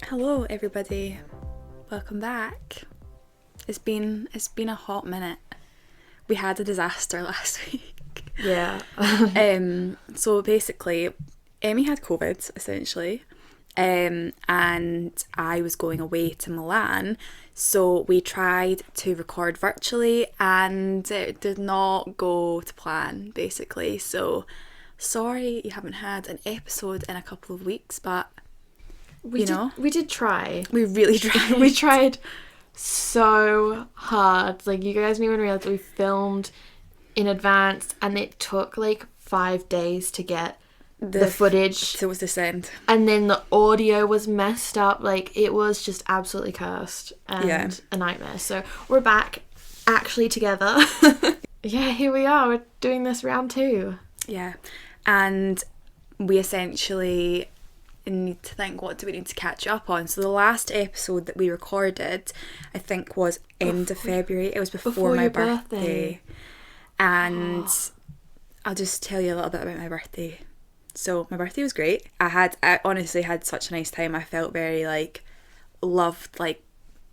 Hello everybody. Welcome back. It's been a hot minute. We had a disaster last week. Yeah. So basically, Emmy had COVID essentially. And I was going away to Milan, so we tried to record virtually and it did not go to plan basically. So sorry you haven't had an episode in a couple of weeks, but We did try. we really tried. We tried so hard. Like, you guys didn't even realize that we filmed in advance and it took like 5 days to get the footage. So it was to send. And then the audio was messed up. Like, it was just absolutely cursed and a nightmare. So we're back actually together. Yeah, here we are. We're doing this round 2. Yeah. And we essentially need to think, what do we need to catch up on? So the last episode that we recorded, I think, was end of February. It was before my birthday. And I'll just tell you a little bit about my birthday. So my birthday was great. I honestly had such a nice time. I felt very loved. Like,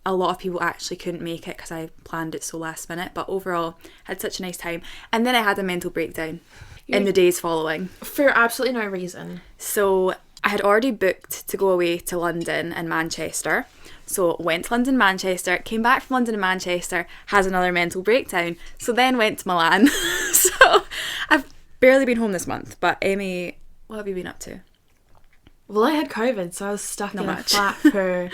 a lot of people actually couldn't make it because I planned it so last minute, but overall had such a nice time. And then I had a mental breakdown in the days following for absolutely no reason. So I had already booked to go away to London and Manchester. So went to London, Manchester, came back from London and Manchester, has another mental breakdown. So then went to Milan. So I've barely been home this month. But Amy, what have you been up to? Well, I had COVID, so I was stuck in a flat for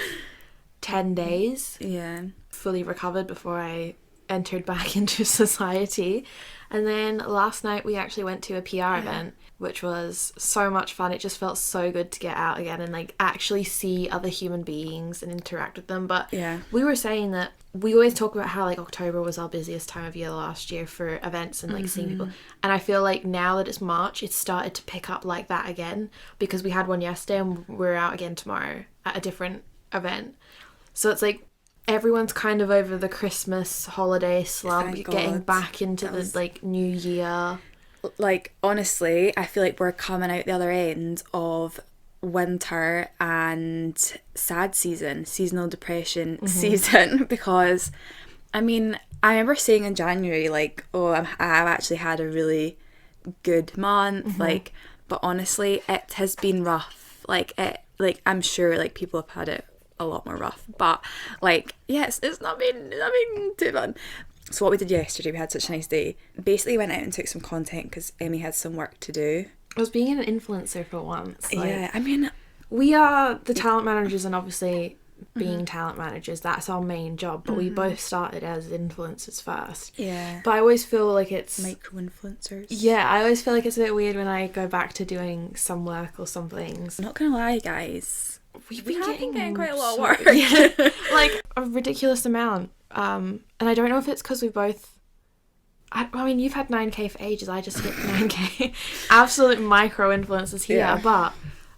10 days. Yeah. Fully recovered before I entered back into society. And then last night we actually went to a PR event, which was so much fun. It just felt so good to get out again and actually see other human beings and interact with them. But we were saying that we always talk about how October was our busiest time of year last year for events and seeing people. And I feel like now that it's March, it's started to pick up like that again, because we had one yesterday and we're out again tomorrow at a different event. So it's like everyone's kind of over the Christmas holiday slump, getting back into the new year. Like, honestly, I feel like we're coming out the other end of winter and sad season, seasonal depression season, because I mean, I remember saying in January I've actually had a really good month, but honestly it has been rough. I'm sure people have had it a lot more rough, but it's not been too fun. So what we did yesterday, we had such a nice day. Basically went out and took some content because Emmy had some work to do. I was being an influencer for once. Yeah, I mean, we are the talent managers, and obviously being talent managers, that's our main job, but we both started as influencers first. Yeah. But I always feel like it's micro-influencers. Yeah, I always feel like it's a bit weird when I go back to doing some work or some things. I'm not gonna lie, guys. We've been getting quite a lot of work. Yeah, a ridiculous amount. And I don't know if it's because we both... I mean, you've had 9K for ages. I just hit 9K. Absolute micro-influencers here. But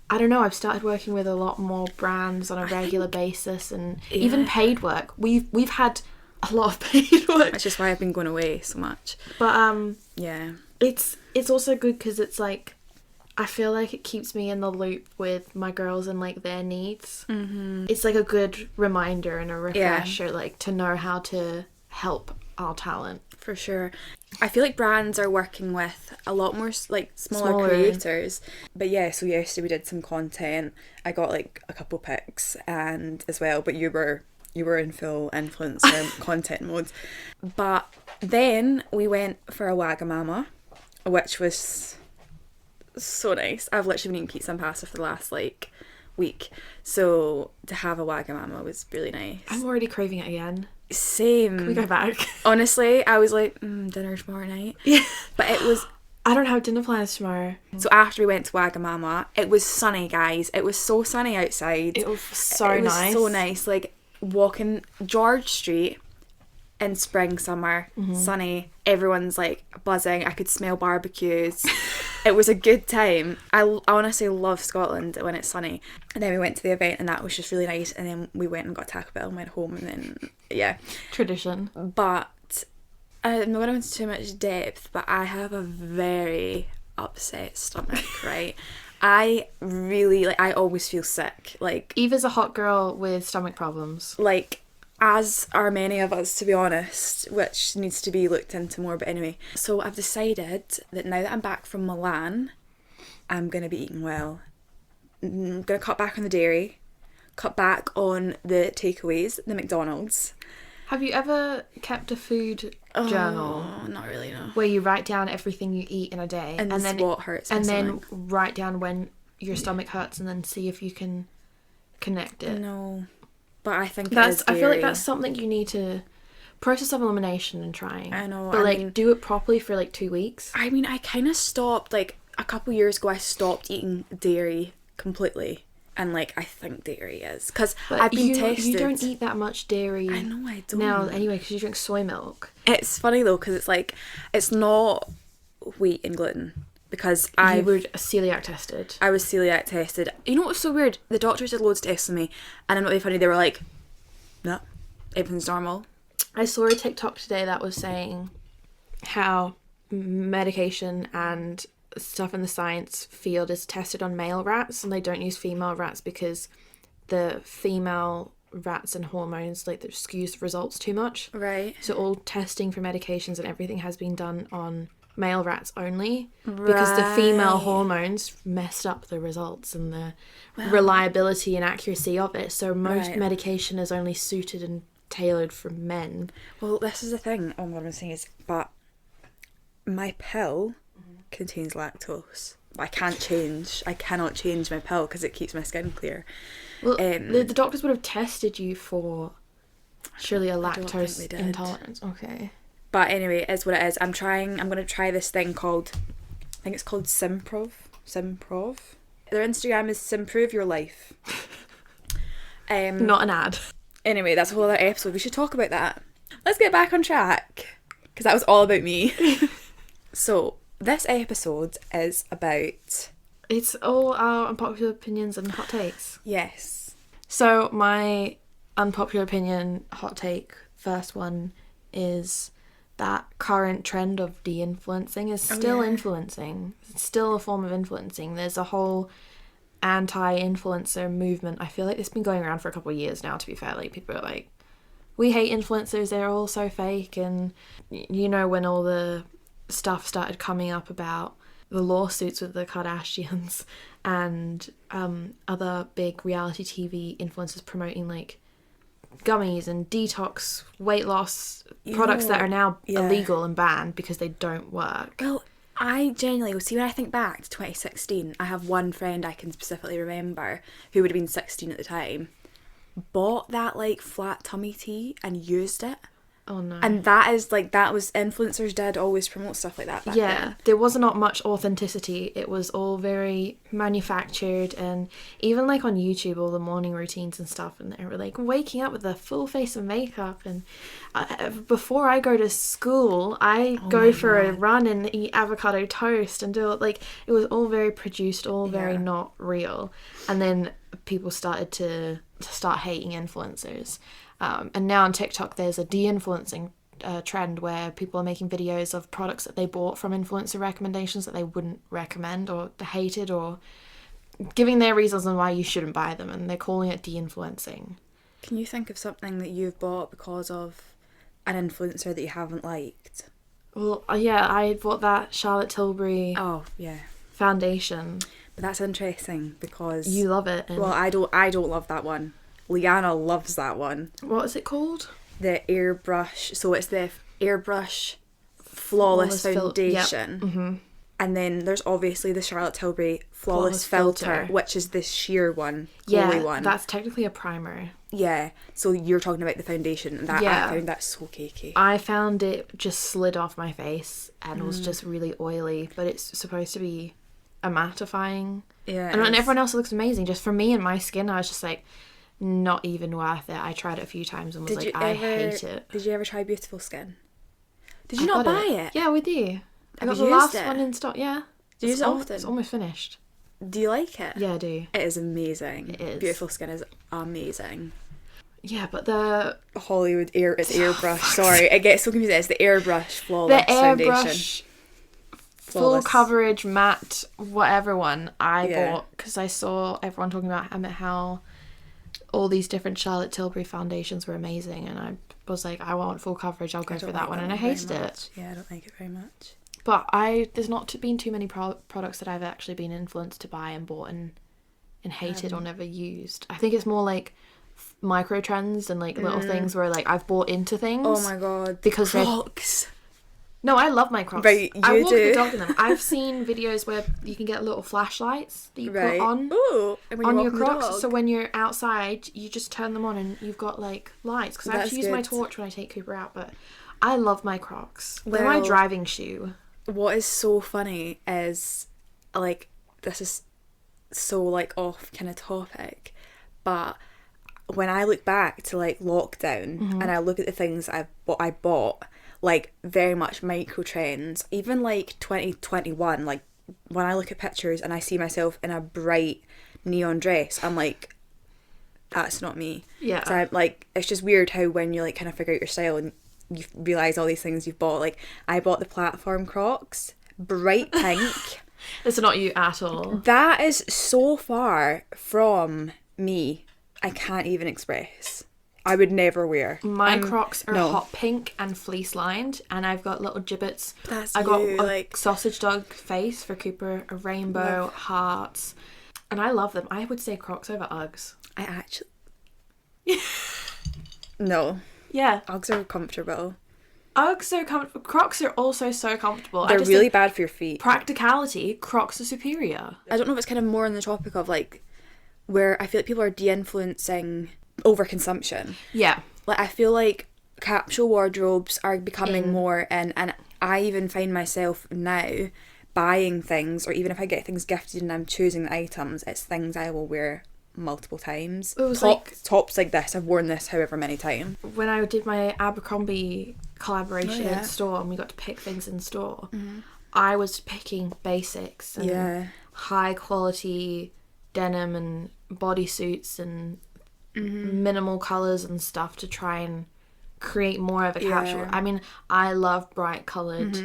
I don't know. I've started working with a lot more brands on a regular basis, and even paid work. We've had a lot of paid work. That's just why I've been going away so much. But yeah, it's also good because it's I feel like it keeps me in the loop with my girls and their needs. It's a good reminder and a refresher, to know how to help our talent. For sure. I feel like brands are working with a lot more smaller creators. But yeah, so yesterday we did some content. I got a couple pics and as well, but you were in full influencer content mode. But then we went for a Wagamama, which was so nice. I've literally been eating pizza and pasta for the last week, so to have a Wagamama was really nice. I'm already craving it again. Same. Can we go back? Honestly, I was dinner tomorrow night. Yeah. But it was... I don't have dinner plans tomorrow. So after we went to Wagamama, it was sunny, guys. It was so sunny outside. It was so nice. It was so nice. Walking George Street in spring, summer, sunny. Everyone's buzzing. I could smell barbecues. It was a good time. I honestly love Scotland when it's sunny. And then we went to the event and that was just really nice. And then we went and got Taco Bell and went home, and then, Tradition. But I'm not going to go into too much depth, but I have a very upset stomach, right? I really, like, I always feel sick. Like, Eva's a hot girl with stomach problems. like, as are many of us, to be honest, which needs to be looked into more. But anyway, so I've decided that now that I'm back from Milan, I'm going to be eating well. I'm going to cut back on the dairy, cut back on the takeaways, the McDonald's. Have you ever kept a food journal? Oh, not really, no. Where you write down everything you eat in a day. And then what hurts and my then stomach. write down when your stomach hurts and then see if you can connect it. No. But I think That's, it is I feel like dairy. that's something you need to... Process of elimination and trying. I know, But, I like, mean- do it properly for, like, 2 weeks. I mean, I kind of stopped, like, a couple years ago, I stopped eating dairy completely. And, like, I think dairy is. Because But I've been tested. You don't eat that much dairy. I know, I don't. Now, anyway, because you drink soy milk. It's funny, though, because it's, like, it's not wheat and gluten. Because You were celiac tested. I was celiac tested. You know what was so weird? The doctors did loads of tests on me. And I know what funny, they were like, no, everything's normal. I saw a TikTok today that was saying how medication and stuff in the science field is tested on male rats and they don't use female rats because the female rats and hormones, like, that skews the results too much. Right. So all testing for medications and everything has been done on male rats only because the female Right. hormones messed up the results and the reliability and accuracy of it. So most Right. medication is only suited and tailored for men. Well, this is the thing. Oh, what I'm saying is, but my pill contains lactose. I cannot change my pill because it keeps my skin clear. Well, the doctors would have tested you for surely a don't think they lactose did. intolerance. Okay. But anyway, it is what it is. I'm going to try this thing called, I think it's called Simprov. Their Instagram is Simprove Your Life. Not an ad. Anyway, that's a whole other episode. We should talk about that. Let's get back on track, because that was all about me. So, this episode is about... It's all our unpopular opinions and hot takes. Yes. So my unpopular opinion, hot take, first one is that current trend of de-influencing is still influencing. It's still a form of influencing. There's a whole anti-influencer movement. I feel like it's been going around for a couple of years now, to be fair. Like, people are like, we hate influencers, they're all so fake. And you know, when all the stuff started coming up about the lawsuits with the Kardashians and other big reality TV influencers promoting, like, gummies and detox weight loss products that are now illegal and banned because they don't work. Well, I genuinely, see, when I think back to 2016, I have one friend I can specifically remember who would have been 16 at the time, bought that, like, flat tummy tea and used it. Oh no. And that is, like, that was, influencers did always promote stuff like that back then. There was not much authenticity. It was all very manufactured, and even, like, on YouTube, all the morning routines and stuff, and they were like waking up with a full face of makeup, and before I go to school I go for a run and eat avocado toast and do it, like, it was all very produced, all very not real. And then people started to hating influencers. And now on TikTok there's a de-influencing trend where people are making videos of products that they bought from influencer recommendations that they wouldn't recommend or hated, or giving their reasons on why you shouldn't buy them, and they're calling it de-influencing. Can you think of something that you've bought because of an influencer that you haven't liked? Well, yeah, I bought that Charlotte Tilbury Oh, yeah. foundation. But that's interesting because... You love it. And Well, I don't love that one. Liana loves that one. what is it called? The airbrush. So it's the airbrush flawless Yep. foundation. Mm-hmm. And then there's obviously the Charlotte Tilbury flawless filter, which is the sheer one, glowy one. That's technically a primer. Yeah. So you're talking about the foundation, and that Yeah. I found that so cakey. I found it just slid off my face and Mm. was just really oily, but it's supposed to be a mattifying. Yeah. And it's- everyone else looks amazing. Just for me and my skin, I was just like, not even worth it. I tried it a few times and was like, I hate it. Did you ever try Beautiful Skin? Did you I not got buy it? Yeah, we do. I Have got you the used last it? one in stock. Yeah. Do you use it often? It's almost finished. Do you like it? Yeah, I do. It is amazing. It is. Beautiful Skin is amazing. Yeah, but the Hollywood it's airbrush. Sorry, it gets so confused. It's the airbrush flawless foundation. airbrush full flawless. coverage matte whatever one I Yeah. bought because I saw everyone talking about how all these different Charlotte Tilbury foundations were amazing, and I was like, I want full coverage, I'll go for that one, and I hated it. Yeah, I don't like it very much. But there's not been too many products that I've actually been influenced to buy and bought and hated or never used. I think it's more like micro trends and like little things where like I've bought into things. Oh my god, because Crocs. No, I love my Crocs. Right, I you walk do. the dog in them. I've seen videos where you can get little flashlights that you put on Ooh, and when on you're your walking the Crocs. dog. So when you're outside, you just turn them on and you've got like lights. Because I have That's to use my good. torch when I take Cooper out. But I love my Crocs. They're my Well, driving shoe. What is so funny is, like, this is so like off kind of topic, but when I look back to like lockdown and I look at the things I bought, like very much micro trends, even like 2021, like when I look at pictures and I see myself in a bright neon dress, I'm like, that's not me. Yeah. So I'm like, it's just weird how when you like kind of figure out your style and you realise all these things you've bought, like I bought the platform Crocs, bright pink. It's not you at all. That is so far from me, I can't even express. I would never wear. My Crocs are no. hot pink and fleece lined, and I've got little gibbets. That's I got you, a like- sausage dog face for Cooper, a rainbow, hearts, and I love them. I would say Crocs over Uggs. I actually... No. Yeah, Uggs are comfortable. Uggs are comfortable. Crocs are also so comfortable. They're I just really think bad for your feet. practicality, Crocs are superior. I don't know if it's kind of more on the topic of like where I feel like people are de-influencing overconsumption. Yeah. Like I feel like capsule wardrobes are becoming more and I even find myself now buying things, or even if I get things gifted and I'm choosing the items, it's things I will wear multiple times. It was like- Tops like this, I've worn this however many times. When I did my Abercrombie collaboration Oh, yeah. in store and we got to pick things in store, I was picking basics and Yeah. high quality denim and bodysuits and minimal colours and stuff to try and create more of a capsule. Yeah. I mean, I love bright coloured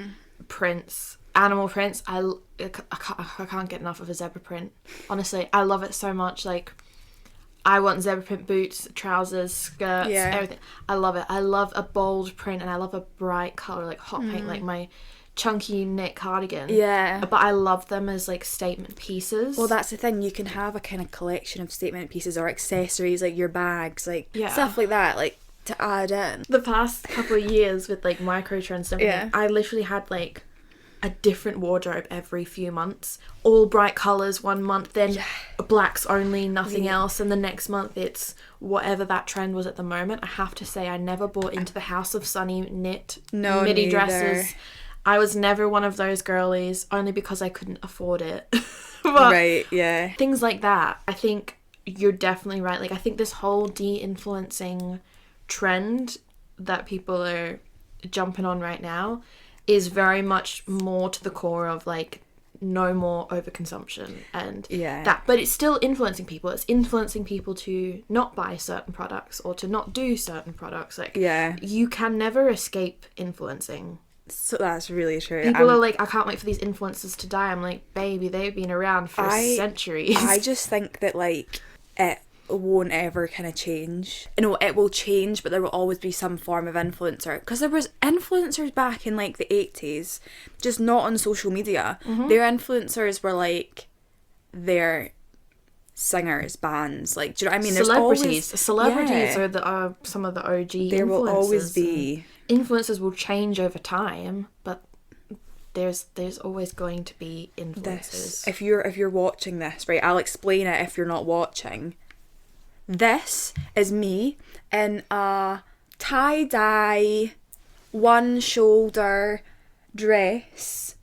prints, animal prints. I can't get enough of a zebra print. Honestly, I love it so much. Like, I want zebra print boots, trousers, skirts, Yeah. everything. I love it. I love a bold print and I love a bright colour, like hot pink, like my chunky knit cardigan. Yeah. But I love them as like statement pieces. Well, that's the thing. You can have a kind of collection of statement pieces or accessories, like your bags, like Yeah. stuff like that, like to add in. The past couple of years with like micro trends and everything, Yeah. I literally had like a different wardrobe every few months. All bright colours one month, then blacks only, nothing else, and the next month it's whatever that trend was at the moment. I have to say I never bought into the House of Sunny knit No, midi neither. dresses. I was never one of those girlies, only because I couldn't afford it. But Right, yeah. things like that, I think you're definitely right. Like, I think this whole de-influencing trend that people are jumping on right now is very much more to the core of like no more overconsumption and Yeah. that, but it's still influencing people. It's influencing people to not buy certain products or to not do certain products. Like, Yeah. you can never escape influencing. So that's really true. People are like, I can't wait for these influencers to die. I'm like, baby, they've been around for centuries. I just think that like it won't ever kind of change. You know, it will change, but there will always be some form of influencer. Because there was influencers back in like the 80s, just not on social media. Their influencers were like their singers, bands. Like, do you know what I mean? There's Celebrities always, are some of the OG there will always influencers. be. Influencers will change over time, but there's always going to be influencers. This, if you're watching this, right, I'll explain it if you're not watching. This is me in a tie-dye, one shoulder dress.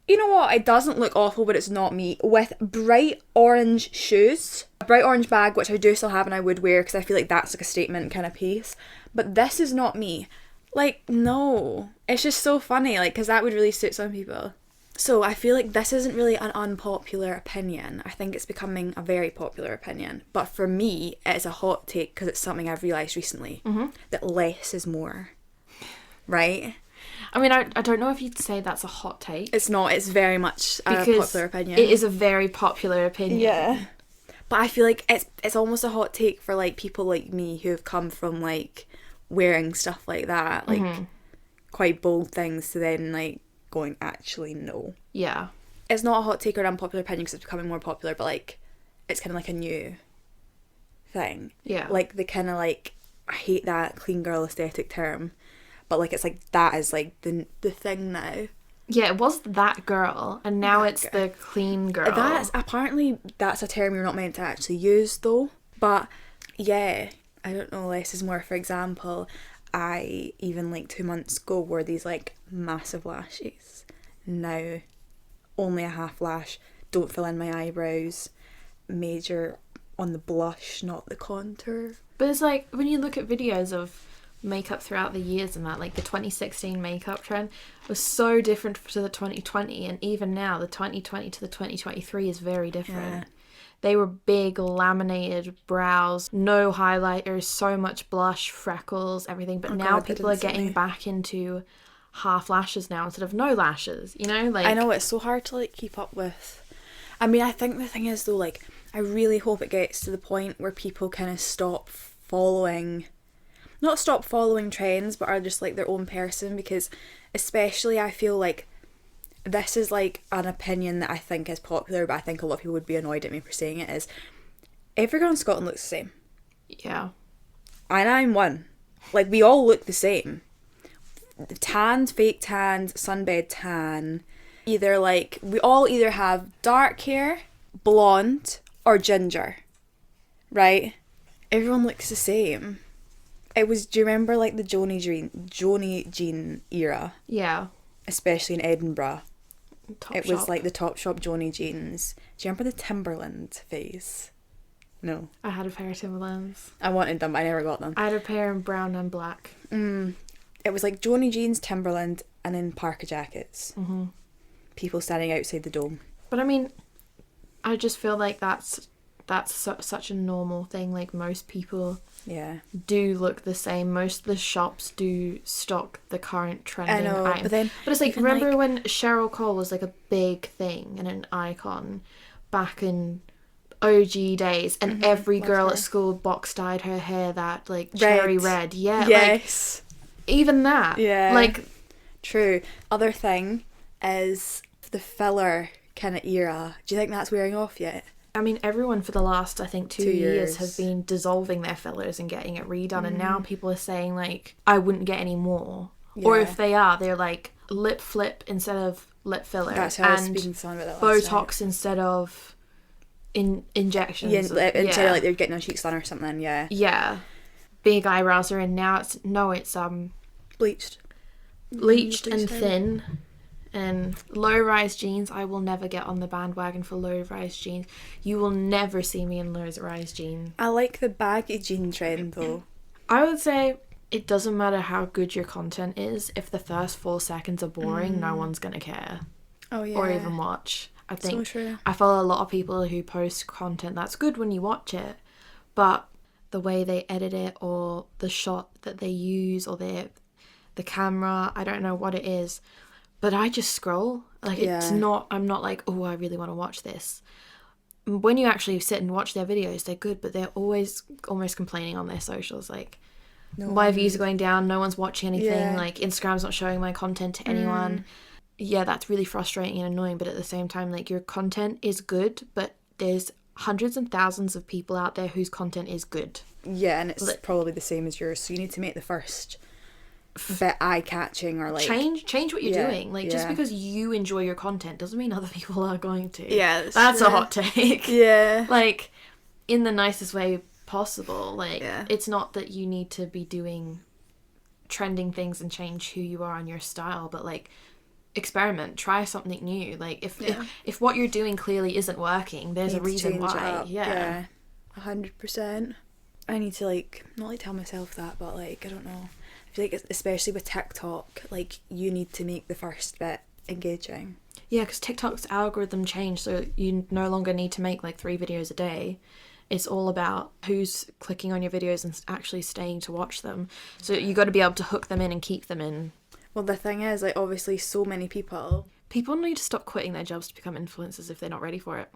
You know what? It doesn't look awful, but it's not me. With bright orange shoes, a bright orange bag, which I do still have and I would wear because I feel like that's like a statement kind of piece. But this is not me. Like, no. It's just so funny, like, because that would really suit some people. So I feel like this isn't really an unpopular opinion. I think it's becoming a very popular opinion. But for me, it's a hot take because it's something I've realised recently. That less is more. Right? I mean, I don't know if you'd say that's a hot take. It's not. It's very much a Because popular opinion. it is a very popular opinion. Yeah. But I feel like it's almost a hot take for, like, people like me who have come from, like, wearing stuff like that. Like, quite bold things to then, like, going, actually, no. Yeah. It's not a hot take or an unpopular opinion because it's becoming more popular, but, like, it's kind of like a new thing. Yeah. Like, the kind of, like, I hate that clean girl aesthetic term, but, like, it's like that is, like, the thing now. Yeah, it was that girl, and now it's the clean girl. That's a term you're not meant to actually use, though. But, yeah, I don't know, less is more. For example, I, even, like, 2 months ago, wore these, like, massive lashes. Now, only a half lash, don't fill in my eyebrows, major on the blush, not the contour. But it's like, when you look at videos of makeup throughout the years and that, like, the 2016 makeup trend was so different to the 2020, and even now, the 2020 to the 2023 is very different. Yeah. They were big, laminated brows, no highlighters, so much blush, freckles, everything. But now people are getting back into half lashes now instead of no lashes, you know? Like, I know, it's so hard to, like, keep up with. I mean, I think the thing is, though, like, I really hope it gets to the point where people kind of not stop following trends, but are just, like, their own person, because especially I feel like this is, like, an opinion that I think is popular, but I think a lot of people would be annoyed at me for saying it, is every girl in Scotland looks the same. Yeah. And I'm one. Like, we all look the same. Tanned, fake tanned, sunbed tan. Either, like, we all either have dark hair, blonde, or ginger. Right? Everyone looks the same. Do you remember, like, the Joni Jean era? Yeah. Especially in Edinburgh. Topshop. Was like the Topshop Joni Jeans. Do you remember the Timberland phase? No. I had a pair of Timberlands. I wanted them, but I never got them. I had a pair in brown and black. It was like Joni Jeans, Timberland, and then parka jackets. Mm-hmm. People standing outside the Dome. But I mean, I just feel like that's such a normal thing. Like, most people do look the same. Most of the shops do stock the current trending item. But it's like, remember, like, when Cheryl Cole was, like, a big thing and an icon back in OG days, and every girl at school box dyed her hair that, like, cherry red. Yeah. Yes. Like, even that. Yeah. Like, true. Other thing is the filler kind of era. Do you think that's wearing off yet? I mean, everyone for the last, I think, 2 years has been dissolving their fillers and getting it redone. And now people are saying, like, I wouldn't get any more. Yeah. Or if they are, they're like, lip flip instead of lip filler. That's how I was speaking to someone about that last Botox night. Instead of injections. Instead of, like, they're getting a cheek stunner or something, yeah. Yeah. Big eyebrows are in now. It's bleached and thin. And low-rise jeans, I will never get on the bandwagon for low-rise jeans. You will never see me in low-rise jeans. I like the baggy jean trend, though. I would say it doesn't matter how good your content is. If the first 4 seconds are boring, no one's going to care. Oh, yeah. Or even watch. I think so true. I follow a lot of people who post content that's good when you watch it, but the way they edit it, or the shot that they use, or the camera, I don't know what it is. But I just scroll. Like, I'm not like, oh, I really want to watch this. When you actually sit and watch their videos, they're good, but they're always almost complaining on their socials. Like, my views are going down, no one's watching anything. Like, Instagram's not showing my content to anyone. Yeah, that's really frustrating and annoying, but at the same time, like, your content is good, but there's hundreds and thousands of people out there whose content is good. Yeah, and it's probably the same as yours, so you need to make the first bit eye-catching, or like change what you're doing. Like, just because you enjoy your content doesn't mean other people are going to. Yeah, that's a hot take. Yeah, like, in the nicest way possible. Like, it's not that you need to be doing trending things and change who you are and your style, but, like, experiment, try something new. Like, if what you're doing clearly isn't working, there's a reason why. Yeah, 100%. I need to, like, not like tell myself that, but, like, I don't know, I feel like, especially with TikTok, like, you need to make the first bit engaging. Yeah, because TikTok's algorithm changed, so you no longer need to make, like, 3 videos a day. It's all about who's clicking on your videos and actually staying to watch them. So you got to be able to hook them in and keep them in. Well, the thing is, like, obviously so many people. People need to stop quitting their jobs to become influencers if they're not ready for it.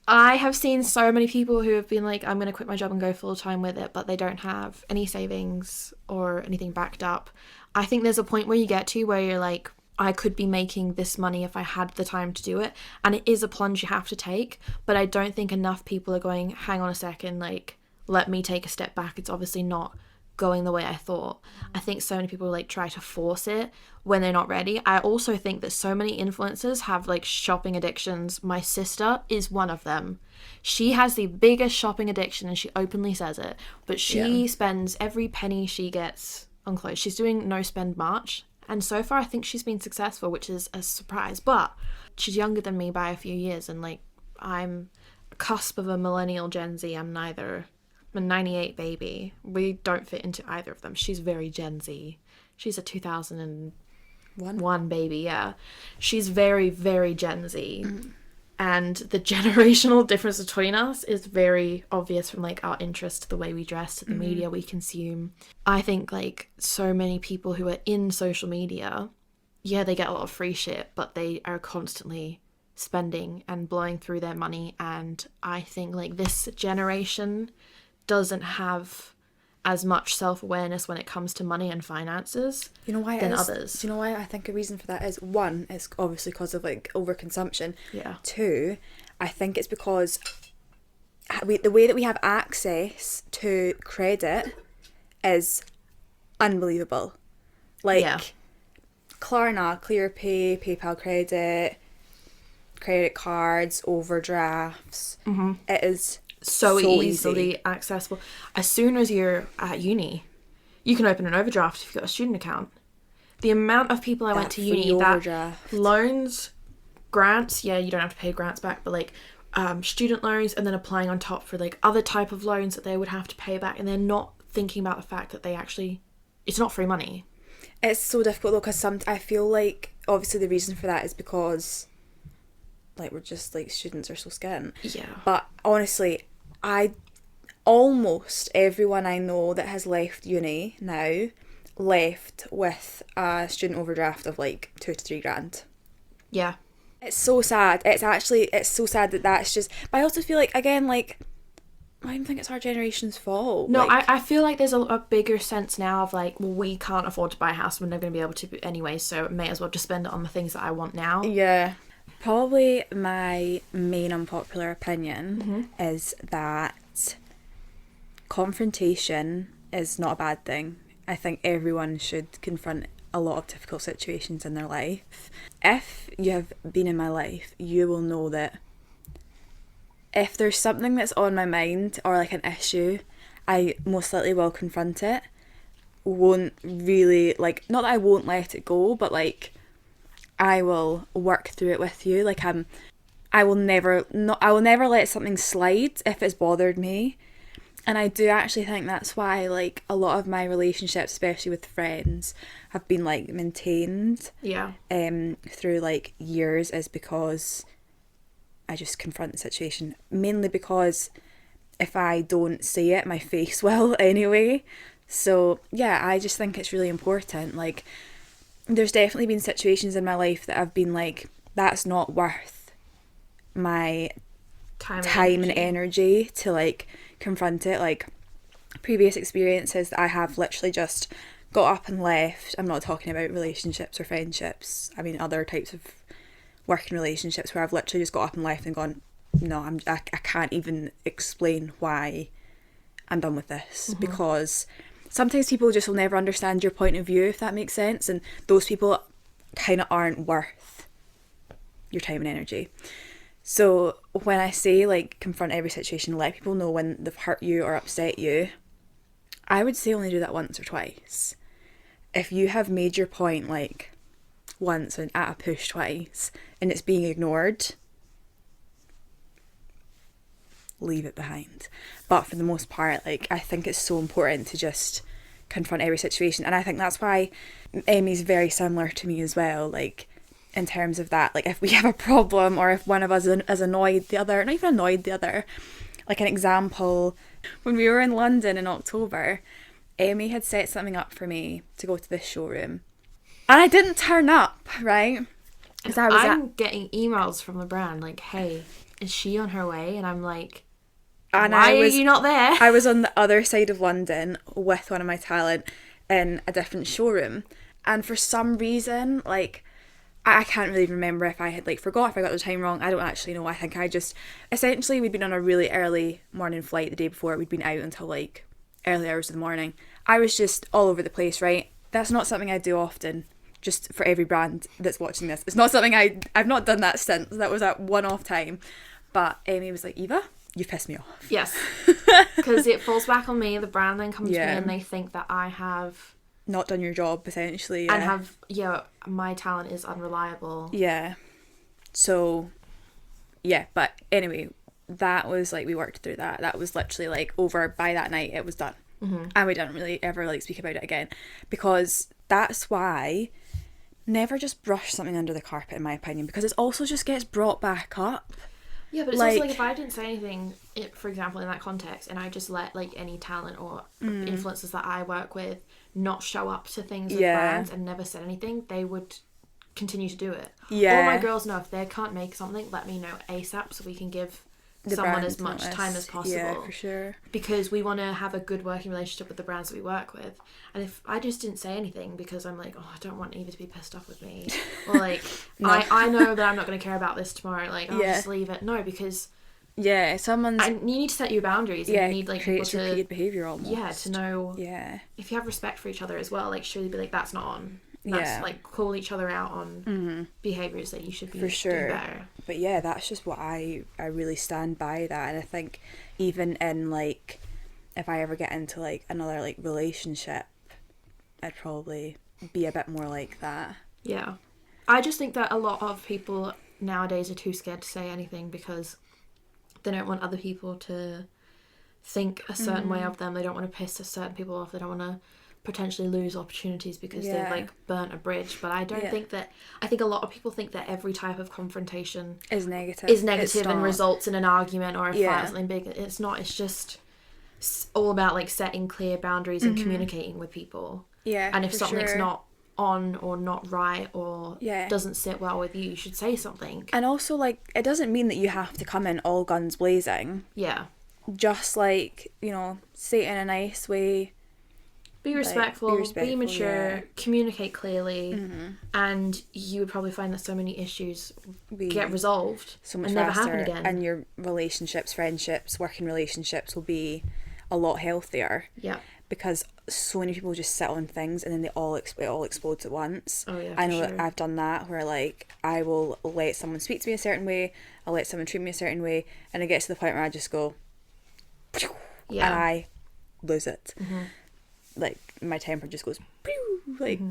I have seen so many people who have been like, I'm going to quit my job and go full time with it, but they don't have any savings or anything backed up. I think there's a point where you get to where you're like, I could be making this money if I had the time to do it. And it is a plunge you have to take. But I don't think enough people are going, hang on a second, like, let me take a step back. It's obviously not going the way I thought. I think so many people like try to force it when they're not ready. I also think that so many influencers have like shopping addictions. My sister is one of them. She has the biggest shopping addiction and she openly says it, but she spends every penny she gets on clothes. She's doing no spend March, and so far I think she's been successful, which is a surprise. But she's younger than me by a few years, and like I'm a cusp of a millennial Gen Z. I'm neither. I'm a 98 baby. We don't fit into either of them. She's very Gen Z. She's a 2001 baby, yeah. She's very, very Gen Z. And the generational difference between us is very obvious from like our interest, the way we dress, to the media we consume. I think like so many people who are in social media, yeah, they get a lot of free shit, but they are constantly spending and blowing through their money. And I think like this generation doesn't have as much self-awareness when it comes to money and finances than others. Do you know why I think a reason for that is, one, it's obviously because of like overconsumption. Yeah. Two, I think it's because the way that we have access to credit is unbelievable. Like Klarna, ClearPay, PayPal credit cards, overdrafts. It is so easily easy. accessible. As soon as you're at uni, you can open an overdraft if you've got a student account. The amount of people I went to uni that loans, grants, yeah, you don't have to pay grants back, but like student loans, and then applying on top for like other type of loans that they would have to pay back, and they're not thinking about the fact that it's not free money. It's so difficult though, because I feel like obviously the reason for that is because like we're just like students are so skint. Yeah. But honestly, almost everyone I know that has left uni now left with a student overdraft of like 2 to 3 grand. Yeah. It's so sad. It's so sad that that's just, but I also feel like, again, like, I don't even think it's our generation's fault. No, like, I feel like there's a bigger sense now of like, well, we can't afford to buy a house, we're never going to be able to anyway, so may as well just spend it on the things that I want now. Yeah. Probably my main unpopular opinion is that confrontation is not a bad thing. I think everyone should confront a lot of difficult situations in their life. If you have been in my life, you will know that if there's something that's on my mind or like an issue, I most likely will confront it. Won't really, like, not that I won't let it go, but like I will work through it with you. Like I will never let something slide if it's bothered me. And I do actually think that's why like a lot of my relationships, especially with friends, have been like maintained. Yeah. Through like years, is because I just confront the situation. Mainly because if I don't say it, my face will anyway. So yeah, I just think it's really important. Like, there's definitely been situations in my life that I've been like, that's not worth my time and energy to like confront it. Like, previous experiences that I have literally just got up and left. I'm not talking about relationships or friendships. I mean other types of working relationships where I've literally just got up and left and gone, no, I can't even explain why I'm done with this, because sometimes people just will never understand your point of view, if that makes sense, and those people kind of aren't worth your time and energy. So when I say like confront every situation, let people know when they've hurt you or upset you, I would say only do that once or twice. If you have made your point like once and at a push twice and it's being ignored, leave it behind. But for the most part, like, I think it's so important to just confront every situation, and I think that's why Emmy's very similar to me as well, like in terms of that. Like, if we have a problem or if one of us is annoyed the other, not even annoyed the other, like an example, when we were in London in October, Amy had set something up for me to go to this showroom. And I didn't turn up, right? Because I'm getting emails from the brand like, hey, is she on her way? And I'm like, why are you not there? I was on the other side of London with one of my talent in a different showroom. And for some reason, like, I can't really remember if I had, like, forgot if I got the time wrong. I don't actually know. I think I just... Essentially, we'd been on a really early morning flight the day before. We'd been out until, like, early hours of the morning. I was just all over the place, right? That's not something I do often. Just for every brand that's watching this. It's not something I've not done that since. That was at one-off time. But Amy was like, Eva, you pissed me off. Yes. Because it falls back on me. The brand then comes to me and they think that I have... not done your job, essentially. Yeah. And have... Yeah, my talent is unreliable. Yeah. So, yeah. But anyway, that was like, we worked through that. That was literally like over by that night. It was done. Mm-hmm. And we didn't really ever like speak about it again. Because that's why... never just brush something under the carpet, in my opinion, because it also just gets brought back up. Yeah, but it's also like if I didn't say anything, for example, in that context, and I just let like any talent or influencers that I work with not show up to things with brands and never said anything, they would continue to do it. Yeah. All my girls know if they can't make something, let me know ASAP so we can give someone as much time as possible. Yeah, for sure. Because we want to have a good working relationship with the brands that we work with. And if I just didn't say anything because I'm like, oh, I don't want Eva to be pissed off with me. Or like, I know that I'm not going to care about this tomorrow. Like, I'll just leave it. No, because... yeah, you need to set your boundaries. And you need like people to... repeated behaviour almost. Yeah, to know... yeah. If you have respect for each other as well, like, surely be like, that's not on. That's like, call each other out on behaviours that you should be doing better. But yeah, that's just what I really stand by that. And I think even in like, if I ever get into like another like relationship, I'd probably be a bit more like that. Yeah. I just think that a lot of people nowadays are too scared to say anything because they don't want other people to think a certain way of them. They don't want to piss certain people off. They don't want to potentially lose opportunities because they've like burnt a bridge. But I don't think that... I think a lot of people think that every type of confrontation is negative and results in an argument or a fight or something big. It's not. It's just all about like setting clear boundaries and communicating with people. Yeah. And if something's not on or not right or doesn't sit well with you, you should say something. And also like, it doesn't mean that you have to come in all guns blazing. Yeah. Just like, you know, say it in a nice way. Be respectful, be mature, communicate clearly, and you would probably find that so many issues get resolved so much and faster, never happen again. And your relationships, friendships, working relationships will be a lot healthier. Yeah. Because so many people just sit on things and then it all explodes at once. Oh yeah, I know that I've done that where like I will let someone speak to me a certain way, I'll let someone treat me a certain way, and it gets to the point where I just go, and I lose it. Like my temper just goes like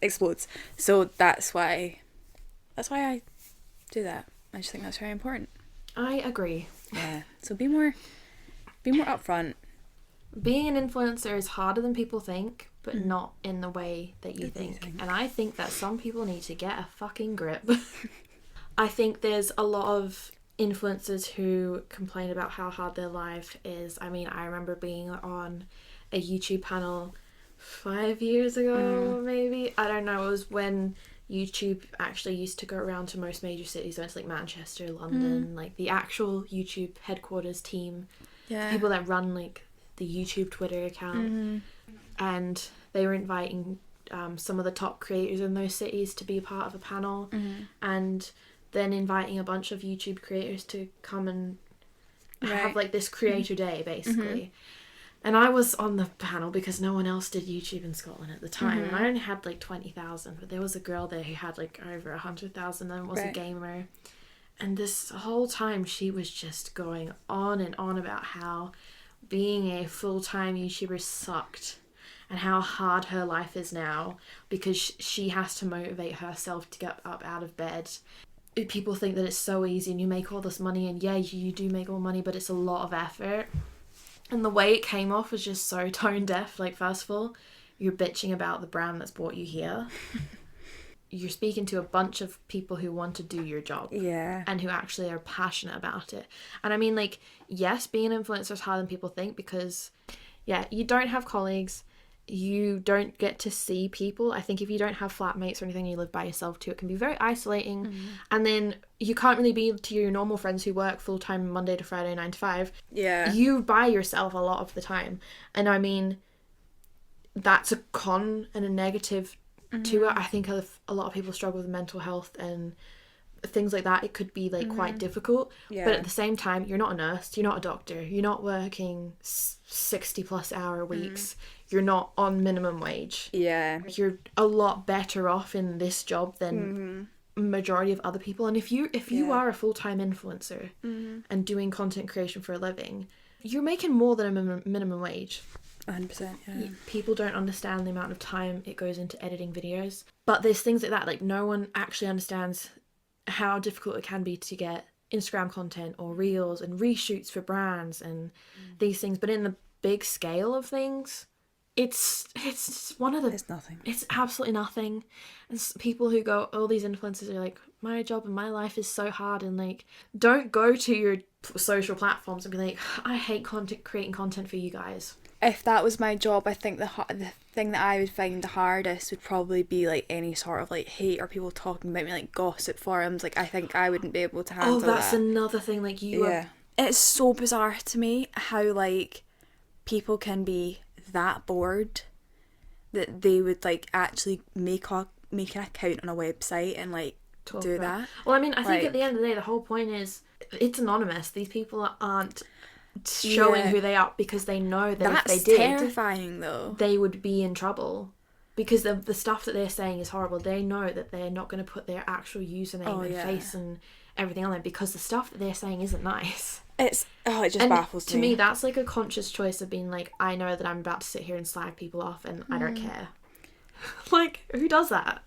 explodes. So that's why I do that. I just think that's very important. I agree. Yeah. So be more upfront. Being an influencer is harder than people think, but not in the way that you think. And I think that some people need to get a fucking grip. I think there's a lot of influencers who complain about how hard their life is. I mean, I remember being on a YouTube panel 5 years ago, maybe. I don't know. It was when YouTube actually used to go around to most major cities. Went to like Manchester, London, like the actual YouTube headquarters team. Yeah. People that run like the YouTube Twitter account. And they were inviting some of the top creators in those cities to be a part of a panel. And then inviting a bunch of YouTube creators to come and have like this creator day, basically. And I was on the panel because no one else did YouTube in Scotland at the time. And I only had like 20,000, but there was a girl there who had like over 100,000 and was a gamer. And this whole time she was just going on and on about how being a full-time YouTuber sucked and how hard her life is now because she has to motivate herself to get up out of bed. People think that it's so easy and you make all this money, and yeah, you do make all money, but it's a lot of effort. And the way it came off was just so tone deaf. Like, first of all, you're bitching about the brand that's brought you here. You're speaking to a bunch of people who want to do your job. Yeah. And who actually are passionate about it. And I mean, like, yes, being an influencer is harder than people think because, yeah, you don't have colleagues. you don't get to see people. I think if you don't have flatmates or anything, you live by yourself too, it can be very isolating. And then you can't really be to your normal friends who work full-time Monday to Friday 9 to 5. Yeah. You by yourself a lot of the time. And I mean, that's a con and a negative to it. I think a lot of people struggle with mental health and things like that. It could be like quite difficult. Yeah. But at the same time, you're not a nurse, you're not a doctor, you're not working 60 plus hour weeks, you're not on minimum wage. Yeah. You're a lot better off in this job than majority of other people. And if you are a full-time influencer and doing content creation for a living, you're making more than a minimum wage. 100%, yeah. People don't understand the amount of time it goes into editing videos. But there's things like that, like no one actually understands how difficult it can be to get Instagram content or reels and reshoots for brands and these things. But in the big scale of things, it's one of the... It's nothing. It's absolutely nothing. And people who go, all these influencers are like, my job and my life is so hard, and like, don't go to your social platforms and be like, I hate creating content for you guys. If that was my job, I think the thing that I would find the hardest would probably be like any sort of like hate or people talking about me, like gossip forums. Like I think I wouldn't be able to handle that. Oh, that's another thing. Like it's so bizarre to me how like people can be that bored that they would like actually make an account on a website and like do that. Well, I mean, I think at the end of the day, the whole point is it's anonymous. These people aren't showing who they are because they know that if they did, terrifying though, they would be in trouble because the stuff that they're saying is horrible. They know that they're not going to put their actual username and face and everything on there because the stuff that they're saying isn't nice. It just baffles me. To me, that's like a conscious choice of being like, I know that I'm about to sit here and slag people off and I don't care. Like, who does that?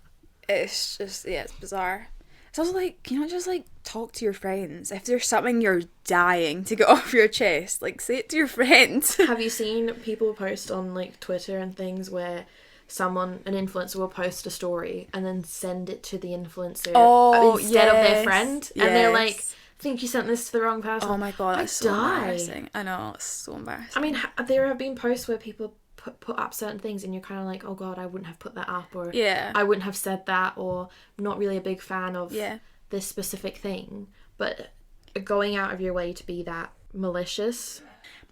It's just, it's bizarre. It's also like, can you not just like talk to your friends? If there's something you're dying to get off your chest, like say it to your friends. Have you seen people post on like Twitter and things where an influencer will post a story and then send it to the influencer instead of their friend? And they're like, I think you sent this to the wrong person. Oh my god, that's so embarrassing. I know, it's so embarrassing. I mean, there have been posts where people put up certain things and you're kind of like, oh god, I wouldn't have put that up, or I wouldn't have said that, or I'm not really a big fan of this specific thing. But going out of your way to be that malicious,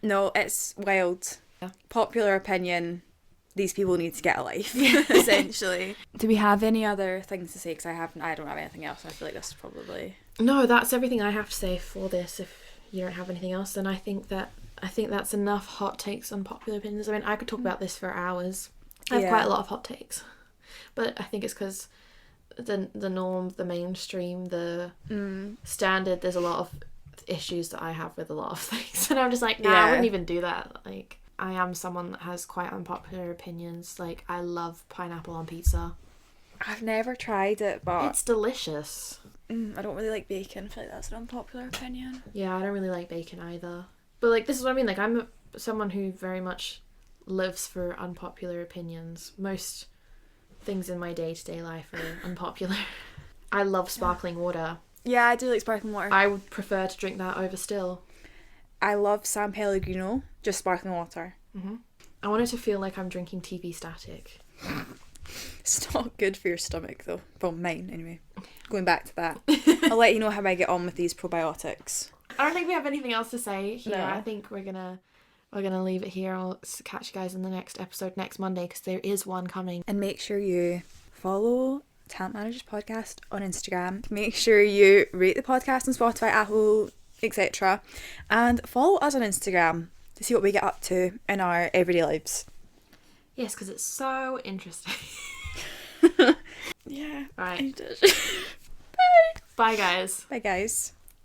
no, it's wild. Popular opinion, these people need to get a life. Essentially. Do we have any other things to say? Because I don't have anything else. I feel like this is probably... No, that's everything I have to say for this. If you don't have anything else, then I think that's enough hot takes on popular opinions. I mean, I could talk about this for hours. I have quite a lot of hot takes. But I think it's because the norm, the mainstream, the standard, there's a lot of issues that I have with a lot of things. And I'm just like, I wouldn't even do that. Like, I am someone that has quite unpopular opinions. Like, I love pineapple on pizza. I've never tried it, but... It's delicious. I don't really like bacon. I feel like that's an unpopular opinion. Yeah, I don't really like bacon either. But, like, this is what I mean. Like, I'm someone who very much lives for unpopular opinions. Most things in my day-to-day life are unpopular. I love sparkling water. Yeah, I do like sparkling water. I would prefer to drink that over still. I love San Pellegrino, just sparkling water. I want it to feel like I'm drinking TV static. It's not good for your stomach though. Well, mine anyway. Going back to that. I'll let you know how I get on with these probiotics. I don't think we have anything else to say here. No. I think we're gonna leave it here. I'll catch you guys in the next episode next Monday because there is one coming. And make sure you follow Talent Managers Podcast on Instagram. Make sure you rate the podcast on Spotify, Apple, etc. And follow us on Instagram to see what we get up to in our everyday lives. Yes, because it's so interesting. Yeah. Right. Bye. Bye, guys. Bye, guys.